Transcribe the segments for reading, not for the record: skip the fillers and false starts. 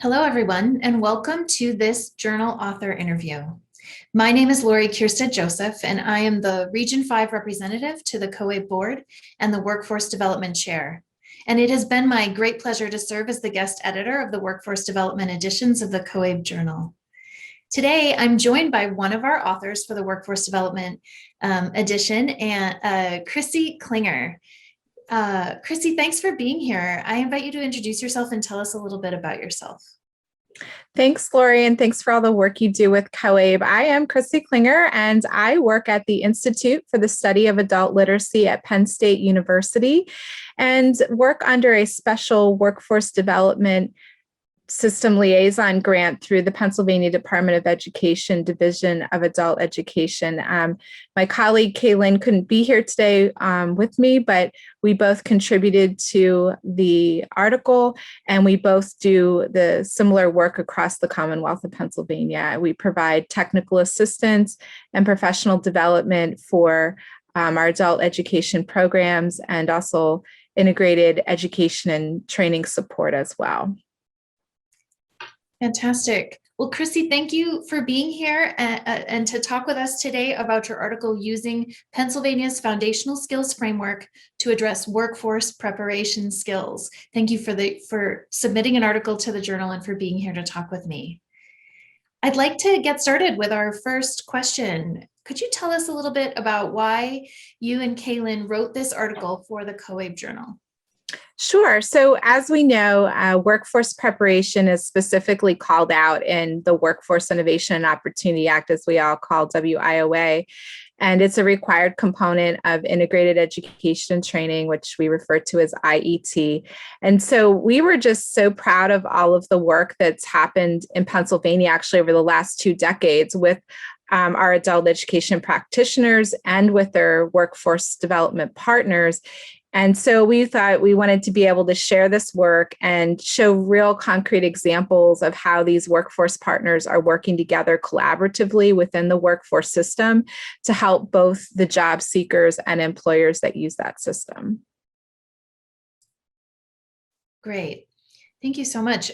Hello, everyone, and welcome to this journal author interview. My name is Lori Kierstead Joseph, and I am the Region 5 representative to the COABE board and the Workforce Development Chair. And it has been my great pleasure to serve as the guest editor of the Workforce Development editions of the COABE Journal. Today, I'm joined by one of our authors for the Workforce Development edition, and Chrissie Klinger. Chrissie, thanks for being here. I invite you to introduce yourself and tell us a little bit about yourself. Thanks, Lori, and thanks for all the work you do with COABE. I am Chrissie Klinger, and I work at the Institute for the Study of Adult Literacy at Penn State University and work under a special workforce development system liaison grant through the Pennsylvania Department of Education Division of Adult Education. My colleague KayLynn couldn't be here today with me, but we both contributed to the article, and we both do the similar work across the Commonwealth of Pennsylvania. We provide technical assistance and professional development for our adult education programs and also integrated education and training support as well. Fantastic. Well, Chrissie, thank you for being here and to talk with us today about your article, Using Pennsylvania's Foundational Skills Framework to Address Workforce Preparation Skills. Thank you for submitting an article to the journal and for being here to talk with me. I'd like to get started with our first question. Could you tell us a little bit about why you and KayLynn wrote this article for the COABE Journal? Sure. So as we know, workforce preparation is specifically called out in the Workforce Innovation and Opportunity Act, as we all call WIOA. And it's a required component of integrated education and training, which we refer to as IET. And so we were just so proud of all of the work that's happened in Pennsylvania, actually over the last 2 decades with our adult education practitioners and with their workforce development partners. And so we thought we wanted to be able to share this work and show real concrete examples of how these workforce partners are working together collaboratively within the workforce system to help both the job seekers and employers that use that system. Great. Thank you so much.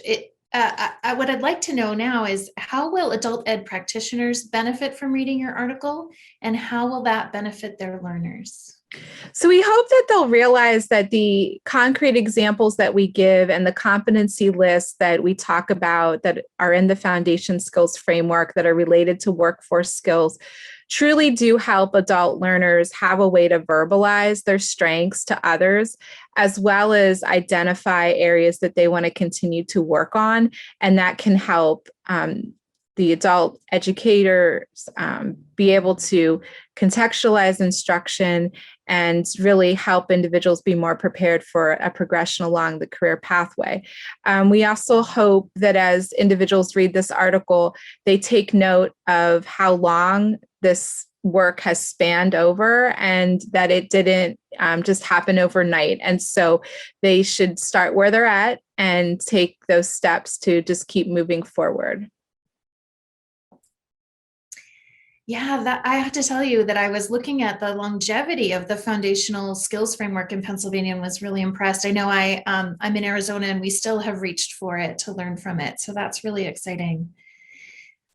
What I'd like to know now is how will adult ed practitioners benefit from reading your article, and how will that benefit their learners? So we hope that they'll realize that the concrete examples that we give and the competency lists that we talk about that are in the Foundation Skills Framework that are related to workforce skills truly do help adult learners have a way to verbalize their strengths to others, as well as identify areas that they want to continue to work on. And that can help the adult educators be able to contextualize instruction and really help individuals be more prepared for a progression along the career pathway. We also hope that as individuals read this article, they take note of how long this work has spanned over and that it didn't just happen overnight. And so they should start where they're at and take those steps to just keep moving forward. Yeah, I have to tell you that I was looking at the longevity of the Foundational Skills Framework in Pennsylvania and was really impressed. I know I'm in Arizona and we still have reached for it to learn from it. So that's really exciting.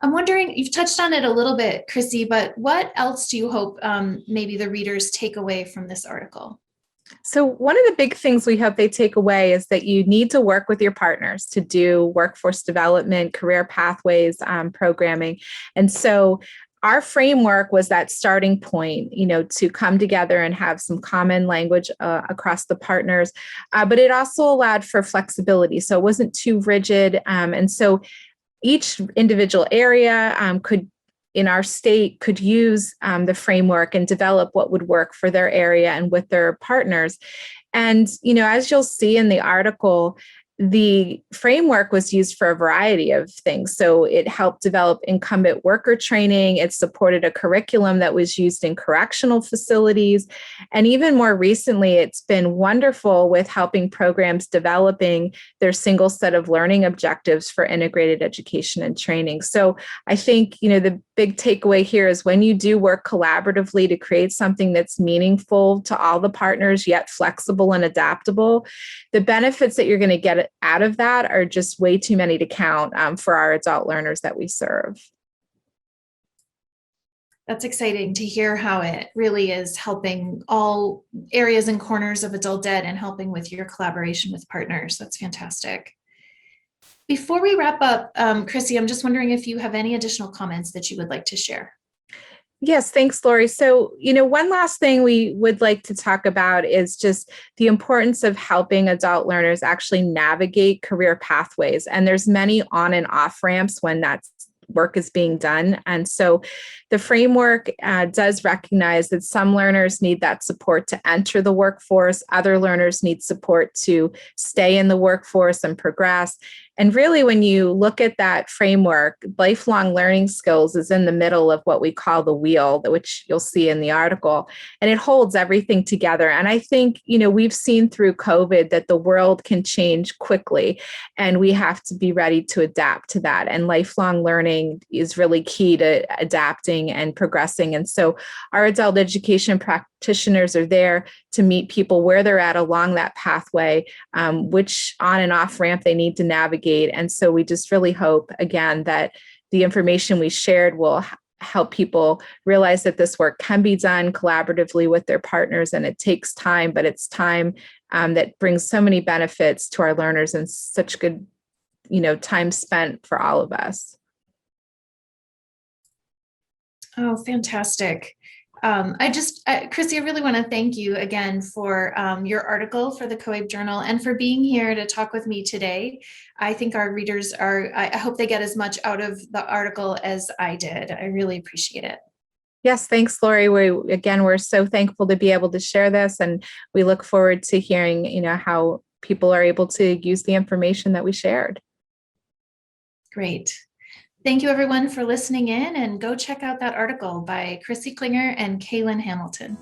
I'm wondering, you've touched on it a little bit, Chrissie, but what else do you hope maybe the readers take away from this article? So one of the big things we hope they take away is that you need to work with your partners to do workforce development, career pathways, programming. And so our framework was that starting point, to come together and have some common language across the partners, but it also allowed for flexibility. So it wasn't too rigid. And so each individual area in our state could use the framework and develop what would work for their area and with their partners. And, as you'll see in the article, the framework was used for a variety of things. So it helped develop incumbent worker training. It supported a curriculum that was used in correctional facilities. And even more recently, it's been wonderful with helping programs developing their single set of learning objectives for integrated education and training. So I think, the big takeaway here is when you do work collaboratively to create something that's meaningful to all the partners, yet flexible and adaptable, the benefits that you're going to get out of that are just way too many to count for our adult learners that we serve. That's exciting to hear how it really is helping all areas and corners of adult ed and helping with your collaboration with partners. That's fantastic. Before we wrap up, Chrissie, I'm just wondering if you have any additional comments that you would like to share. Yes, thanks, Lori. So, one last thing we would like to talk about is just the importance of helping adult learners actually navigate career pathways. And there's many on and off ramps when that's work is being done. And so the framework does recognize that some learners need that support to enter the workforce. Other learners need support to stay in the workforce and progress. And really, when you look at that framework, lifelong learning skills is in the middle of what we call the wheel, which you'll see in the article, and it holds everything together. And I think, we've seen through COVID that the world can change quickly, and we have to be ready to adapt to that. And lifelong learning is really key to adapting and progressing. And so our adult education practitioners are there to meet people where they're at along that pathway, which on and off ramp they need to navigate. And so we just really hope, again, that the information we shared will help people realize that this work can be done collaboratively with their partners, and it takes time, but it's time that brings so many benefits to our learners and such good, time spent for all of us. Oh, fantastic. Chrissie, I really want to thank you again for your article for the COABE Journal and for being here to talk with me today. I think our readers I hope they get as much out of the article as I did. I really appreciate it. Yes, thanks, Lori. We're so thankful to be able to share this, and we look forward to hearing, how people are able to use the information that we shared. Great. Thank you, everyone, for listening in, and go check out that article by Chrissie Klinger and KayLynn Hamilton.